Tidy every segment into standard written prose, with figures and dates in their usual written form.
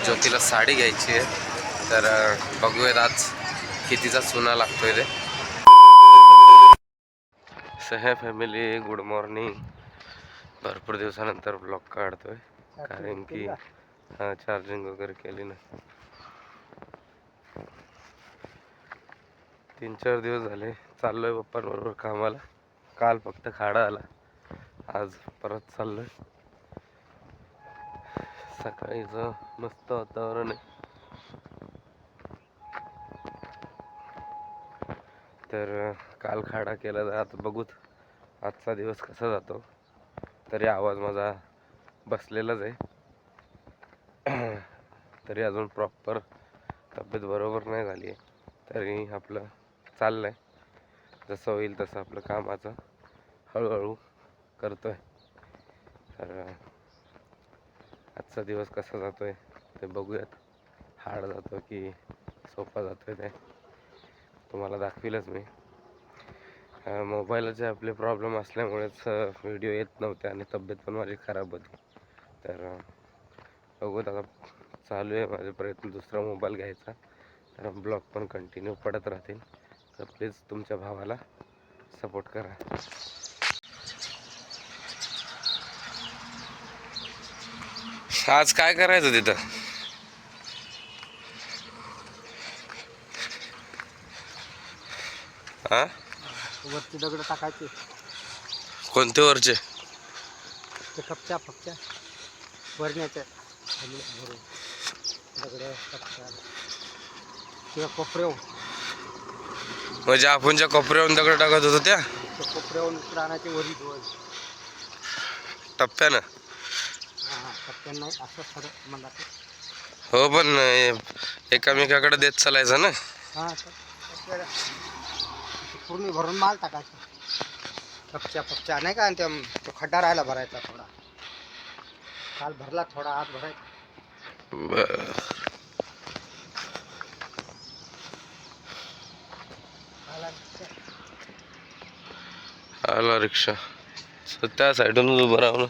ज्योतीला साडी घ्यायची आहे, तर बघूयात आज कितीचा चुना लागतोय ते. सह फॅमिली गुड मॉर्निंग. भरपूर दिवसानंतर ब्लॉग काढतोय कारण की चार्जिंग वगैरे केली नाही. 3-4 दिवस झाले चाललोय पप्पांबरोबर कामाला. काल फक्त खाडा आला, आज परत चाललोय. सकाळीचं मस्त वातावरण आहे, तर काल खाडा केला. तर आता बघूत आजचा दिवस कसा जातो. तरी आवाज माझा बसलेलाच आहे, तरी अजून प्रॉपर तब्येत बरोबर नाही झाली आहे. तरी आपलं चाललंय, जसं होईल तसं आपलं कामाचं हळूहळू करतोय. तर आजचा दिवस कसा जातोय ते बघूयात. हार्ड जातो की सोपा जातोय ते तुम्हाला दाखवीलच मी. मोबाईलचे आपले प्रॉब्लेम असल्यामुळेच व्हिडिओ येत नव्हते आणि तब्येत पण माझी खराब होती. तर बघूत आता. चालू आहे माझे प्रयत्न दुसरा मोबाईल घ्यायचा, तर ब्लॉग पण कंटिन्यू पडत राहतील. तर प्लीज तुमच्या भावाला सपोर्ट करा. आज काय करायचं तिथं? हा, वरती दगड टाकायचे. कोणते वरचे? ते कपच्या वरण्याच्या भरून दगड कपच्या किंवा कोपऱ्यावर. म्हणजे आपण ज्या कोपऱ्यावरून दगड टाकत होतो त्या कोपऱ्यावरून इकडे आणायचे वरी धुवाय. टप्प्यानं? हां, टप्प्यानं नाही, असं खरं म्हणला ते. हो, पण एकामेकाकडे देत चालायचं ना. हां, तर पूर्ण भरून माल टाकायचा. कपच्या नाही का, आणि तो खड्डा राहायला भरायचा थोडा. काल भरला थोडा, आज भरायचा. आला रिक्षा. त्या साईडून उभं राहून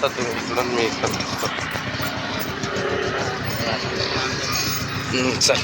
तुम्ही इकडून मी इकडून. चल.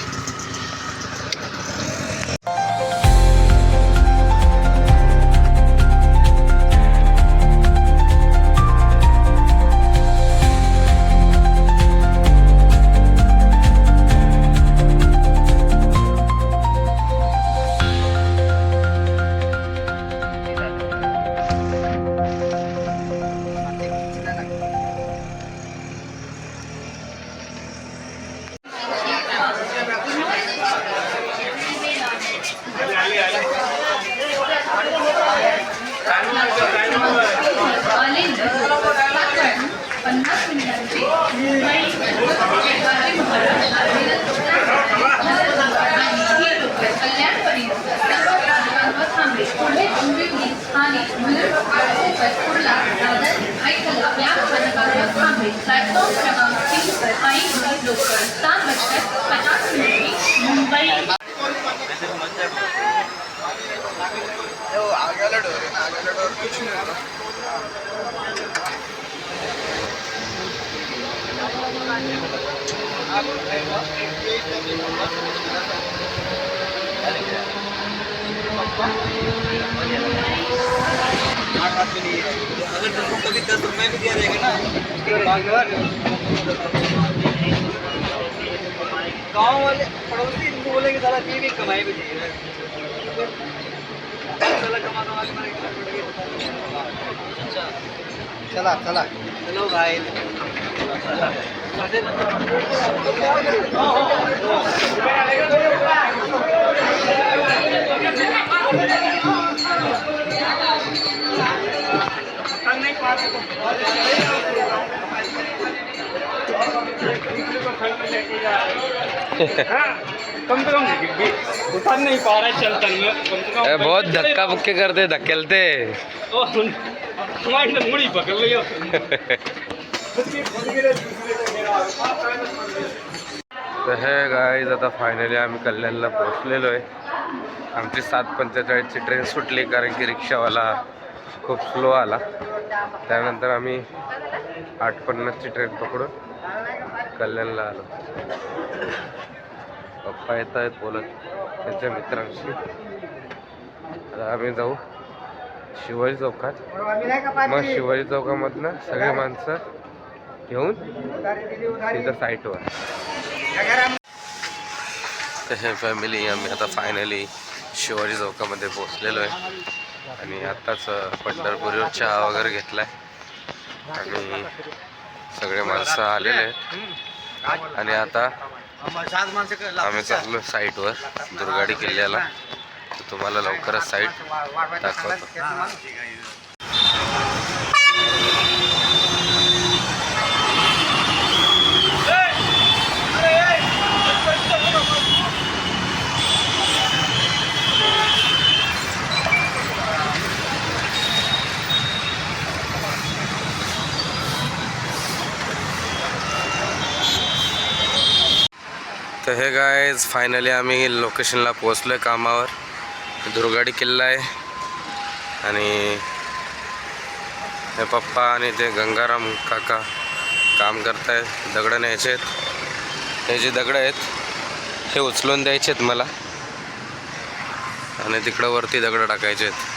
अगर तुमको कभी 10 रुपये भी दिया रहेगा ना गाँव वाले पड़ोसी इनको बोलेंगे साला ये भी कमाई भी चाहिए। चला चला चलो भाई। कम से कम दुकान नहीं पा रहा है चलता में कम से कम बहुत धक्का बुक्के करते धकेलते हमारी मुड़ी पकड़ लियो तर हे गाईज आता फायनली आम्ही कल्याणला पोहोचलेलो आहे. आमची 7:45ची ट्रेन सुटली कारण की रिक्षावाला खूप स्लो आला. त्यानंतर आम्ही 8:50ची ट्रेन पकडून कल्याणला आलो. पप्पा येत आहेत बोलत त्यांच्या मित्रांशी. आता आम्ही जाऊ शिवाजी चौकात. मग शिवाजी चौकामधनं सगळे माणसं घेऊन तिथं साईटवर. तर हे फॅमिली आम्ही आता फायनली शिवाजी चौकामध्ये पोहोचलेलो आहे. आणि आत्ताच पंढरपूरवर चहा वगैरे घेतला आहे आणि सगळे माणसं आलेले आहेत. आणि आता आम्ही चाललो साईटवर दुर्गाडी किल्ल्याला. तर तुम्हाला लवकरच साईट दाखवतो. तर हे गाईज फायनली आम्ही लोकेशनला पोहोचलो आहे कामावर. दुर्गाडी किल्ला आहे आणि हे पप्पा आणि ते गंगाराम काका काम करत आहेत. दगडं न्यायचे आहेत. हे जे दगडं आहेत हे उचलून द्यायचे आहेत मला आणि तिकडं वरती दगडं टाकायचे आहेत.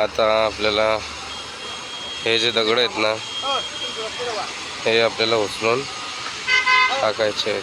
आता आपल्याला हे जे दगड आहेत ना हे आपल्याला उचलून टाकायचे आहेत.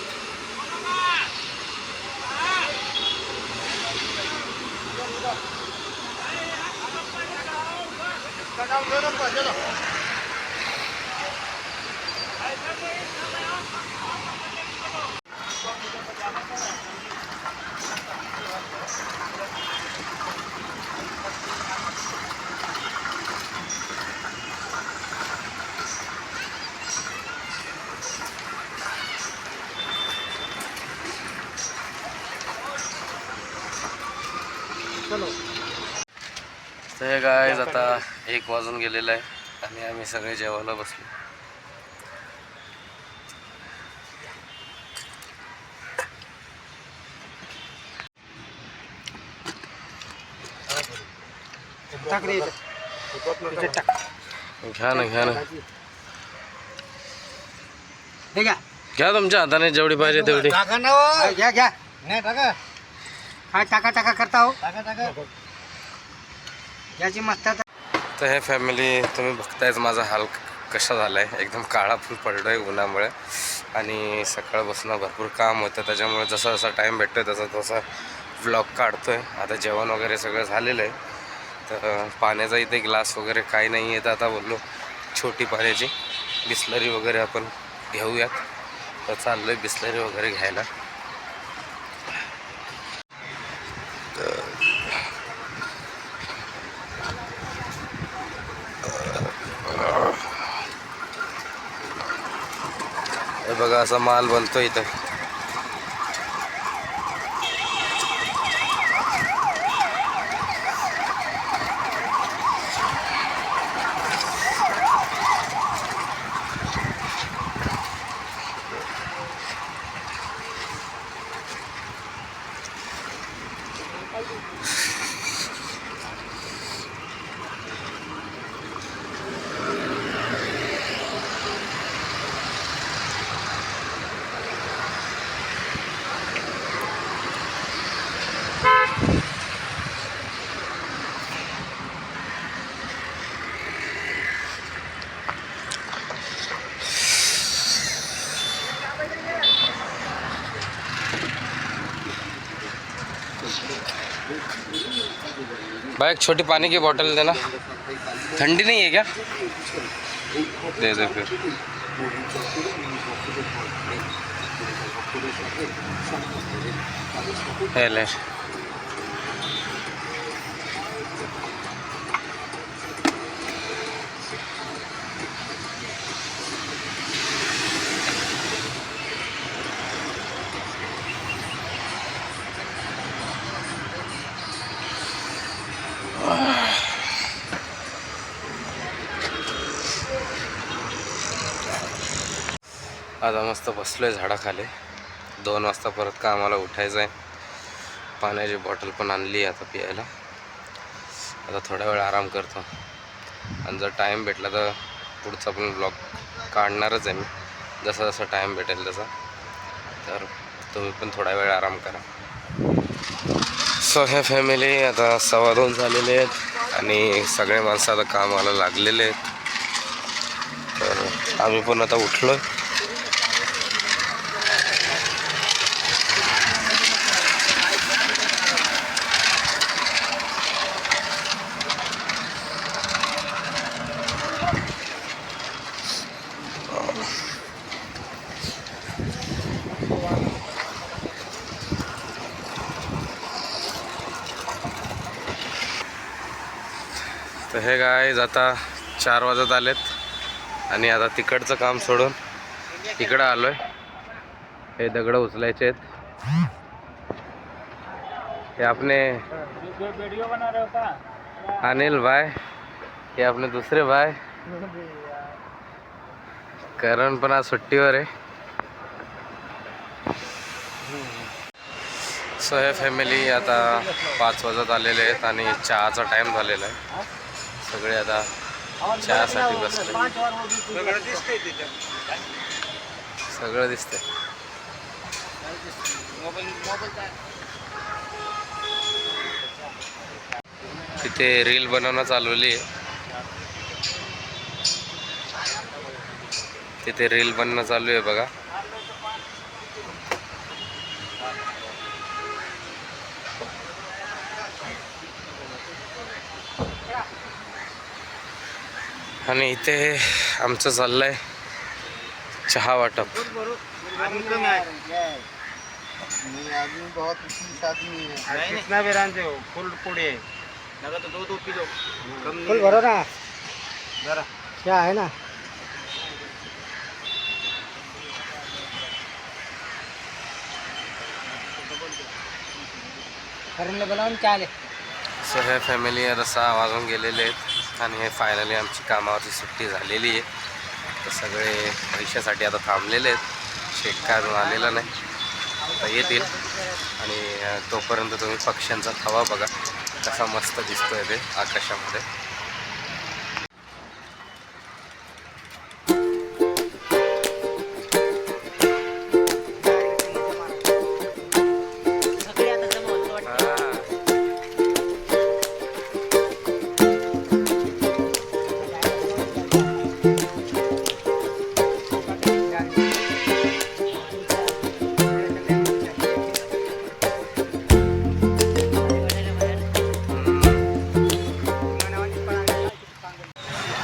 तर हे गाईज आता 1 वाजून गेलेलं आहे आणि आम्ही सगळे जेवायला बसलो. घ्या ना घ्या तुमच्या हाताने जेवढी पाहिजे तेवढी घ्या घ्या नाही टाका. हा टाका करता हो. याची मस्त. तर हे फॅमिली तुम्ही बघतायच माझा हाल कसा झाला आहे. एकदम काळा पण पडलो आहे उन्हामुळे आणि सकाळपासून भरपूर काम होतं. त्याच्यामुळे जसा जसा टाईम भेटतो तसा व्लॉग काढतो आहे. आता जेवण वगैरे सगळं झालेलं आहे. तर पाण्याचा इथे ग्लास वगैरे काही नाही आहे. तर आता बोललो छोटी पाण्याची बिस्लरी वगैरे आपण घेऊयात. तर चाललो आहे बिस्लरी वगैरे घ्यायला. हे बघा असा माल बनतो इथं. भाई एक छोटी पानी की बोतल देना, ठंडी नहीं है क्या? दे दे फिर। है ले। आता मस्त बसलोय झाडाखाली. 2 वाजता परत कामाला उठायचं आहे. पाण्याची बॉटल पण आणली आता प्यायला. आता थोडा वेळ आराम करतो आणि जर टाईम भेटला तर पुढचा पण ब्लॉग काढणारच आहे मी, जसा जसा टाईम भेटेल तसा. तर तुम्ही पण थोडा वेळ आराम करा. सो हे फॅमिली, आता 2:15 झालेले आहेत आणि सगळे माणसं आता कामाला लागलेले आहेत. तर आम्ही पण आता उठलो. तर हे गाईज आता 4 वाजत आलेत आणि आता तिकडचं काम सोडून इकडं आलोय. हे दगड उचलायचे आहेत. हे आपने वीडियो बना रहे हो का? अनिल भाई, हे आपले दुसरे भाई करण पण आज सुट्टीवर आहे. सो हे फॅमिली, आता 5 वाजत आलेले आहेत आणि चहाचा टाईम झालेला आहे. सगळे आता चहासाठी बसले. सगळं दिसतंय. तिथे रील बनवणं चालवली आहे. तिथे रील बनणं चालू आहे बघा. आणि इथे आमचं चाललंय चहा वाटप. कितना बेरान से हो? फुल पुड़े लगा तो 2-2 किलो फुल भरो ना जरा. क्या है ना, करण बनावून चाले. सो हे फॅमिली, आता 6 वाजून गेलेले आहेत आणि हे फायनली आमची कामावरची सुट्टी झालेली आहे. तर सगळे पैशासाठी आता थांबलेले आहेत. शेक काय अजून आलेला नाही, आता येतील. आणि तोपर्यंत तुम्ही पक्ष्यांचा थवा बघा कसा मस्त दिसतोय ते आकाशामध्ये.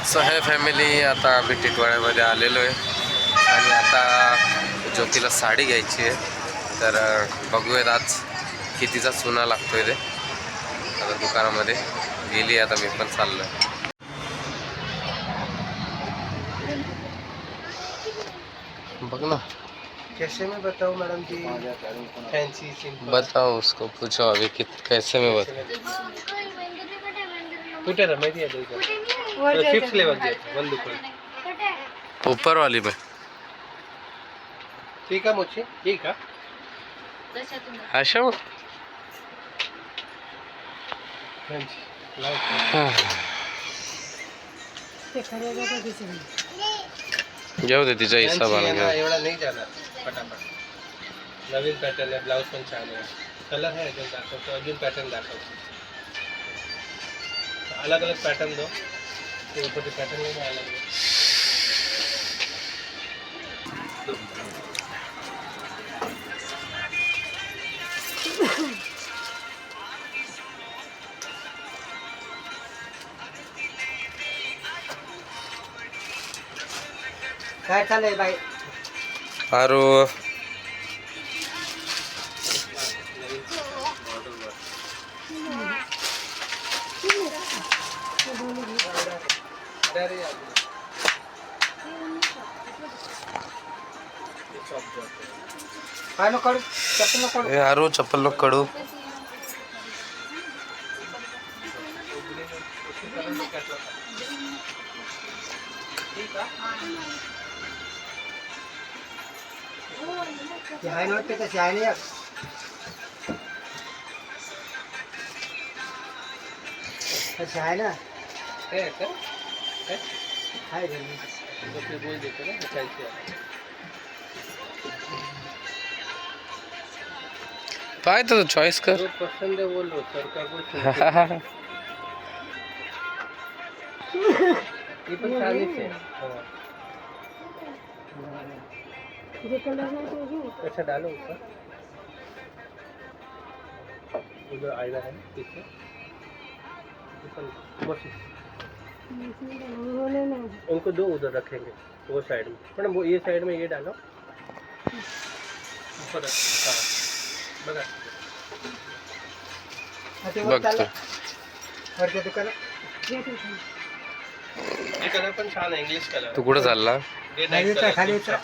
सो हे फॅमिली, आता आम्ही टिटवाळ्यामध्ये आलेलो आहे आणि आता ज्योतीला साडी घ्यायची आहे. तर बघूयात आज कितीचा चुना लागतोय ते. आता दुकानामध्ये गेली, आता मी पण चाललो आहे. बघ ना. कैसे में बताओ मैडम जी? फैंसी सिंपल बताओ, उसको पूछो अभी कैसे में बताओ. कुठे रे माहिती आहे तुझं? फिफ्थ लेवल जे बंद दुकान ऊपर वाली में. ठीक आहे मोची, ठीक आहे. अशा मग जाऊ दे, तिच्या हिशोबाने घेऊ. एवढा नाही जाणार पटापट. नवीन पॅटर्न आहे, ब्लाउज पण छान आहे, कलर आहे अजून दाखवतो. अजून पॅटर्न दाखवतो. अलग अलग पैटर्न दो. तो ऊपर के पैटर्न नहीं अलग काय चाललंय बाई? आरो काय नको काढू, चप्पल नको काढू. ए आरो चप्पल नको काढू. ती आहे नव्हते तशी आहे ना एक. तशी आहे ना, आहे घरी. पाय तो चॉईस कर. पसंद है बोल रो सर का कुछ ये पण 40 है. अच्छा डालो ऊपर. उधर आईना है पीछे. उनको दो उधर रखेंगे वो साइड में. मैडम वो ये साइड में ये डालो. ऊपर रख. हाँ. बघा. बघतो. वरच्या दुकानात हे कलर पण छान आहे. English colour. तू कुठं चालला? खाली उतरा, खाली उतरा.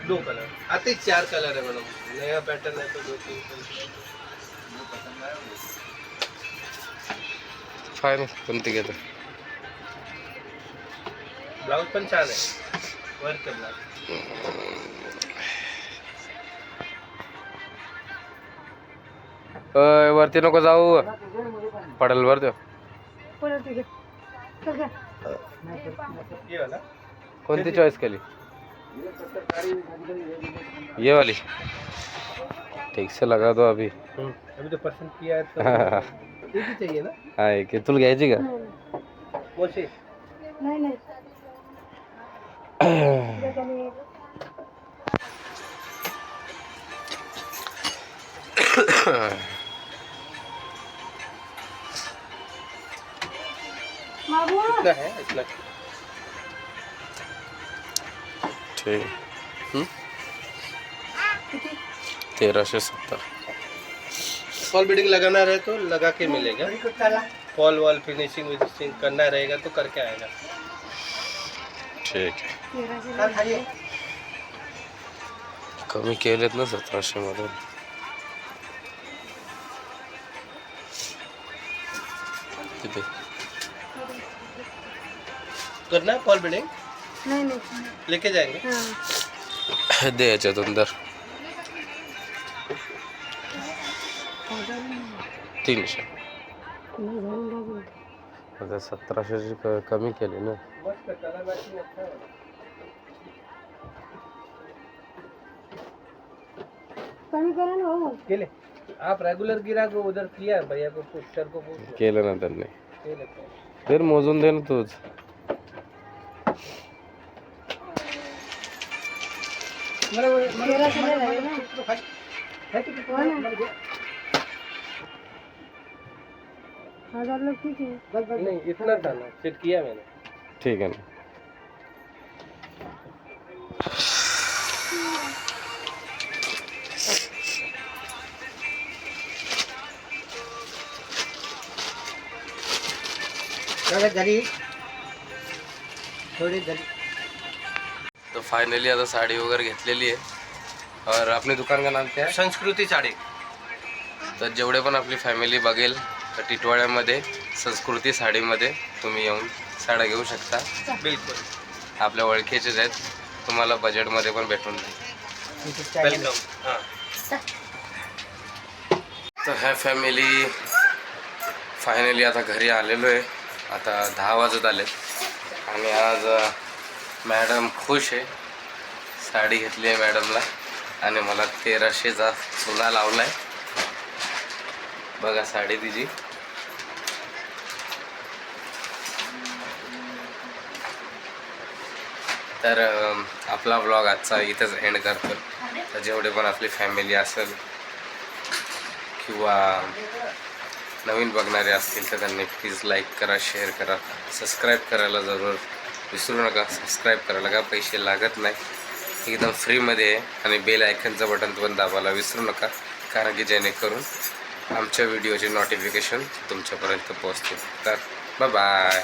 दो कलर आते ही 4 कलर है मैडम. नया पैटर्न है तो 2-3 कलर. फाईन कोणती घेतो? ब्लाउज पण छान आहे. Work blouse. वरती नको जाऊ, पडेल वर देव. ये वाला कोणती चॉईस केली? ये वाली. ठीक से लगा दो अभी. अभी तो पसंद किया है तो एक ही चाहिए ना. हा एक तुला घ्यायची का? मोशी नाही नाही बाबू कितना है इतना. ठीक. 1370. फॉल बीडिंग लगाना रहे तो लगा के मिलेगा. फॉल वॉल फिनिशिंग विनिशिंग करना रहेगा तो करके आएगा. ठीक आहे. कमी केलेत ना 1700 मध्ये. किती? करना है फॉल बीडिंग नाही नाही लेके जाएंगे. हां दे याच्यातून दर 300. आता 1700ची कमी केली ना. मस्त कलर मैचिंग अच्छा है. कमी करा ना हो. केले. आप रेगुलर गिराक को उधर किया है भैया को पुष्कर को पूछ. केलं ना त्यांनी. केले. तर मोजून दे ना तूच. मला 1300 नाही झाले ना. हो ना. 1000 लोग ठीक है. नहीं इतना था ना सेट किया मैंने. ठीक आहे ना. झाली थोडी झाली. तो फाइनली आता साडी वगैरे घेतलेली आहे. और अपने दुकान का नाम क्या है? संस्कृती साडी. तर जेवढे पण आपली फॅमिली बघेल तर टिटवाळ्यामध्ये संस्कृती साडीमध्ये तुम्ही येऊन साड्या घेऊ शकता. बिलकुल आपल्या ओळखीचेच आहेत. तुम्हाला बजेटमध्ये पण भेटून जाईल. वेलकम. हां तर ह्या फॅमिली फायनली आता घरी आलेलो आहे. आता 10 वाजत आले आणि आज मॅडम खुश आहे. साडी घेतली आहे मॅडमला आणि मला 1300चा चुना लावला आहे. बघा साडी तिची. तर आपला ब्लॉग आजचा इथंच एंड करतो. तर जेवढे पण आपली फॅमिली असेल किंवा नवीन बघणारे असतील तर त्यांनी प्लीज लाईक करा, शेअर करा, सबस्क्राईब करायला जरूर विसरू नका. सबस्क्राईब करायला काय पैसे लागत नाही, एकदम फ्रीमध्ये आहे. आणि बेल आयकनचं बटन पण दाबायला विसरू नका, कारण की जेणेकरून आमच्या व्हिडिओचे नोटिफिकेशन तुमच्यापर्यंत पोहोचतील. तर बाय बाय.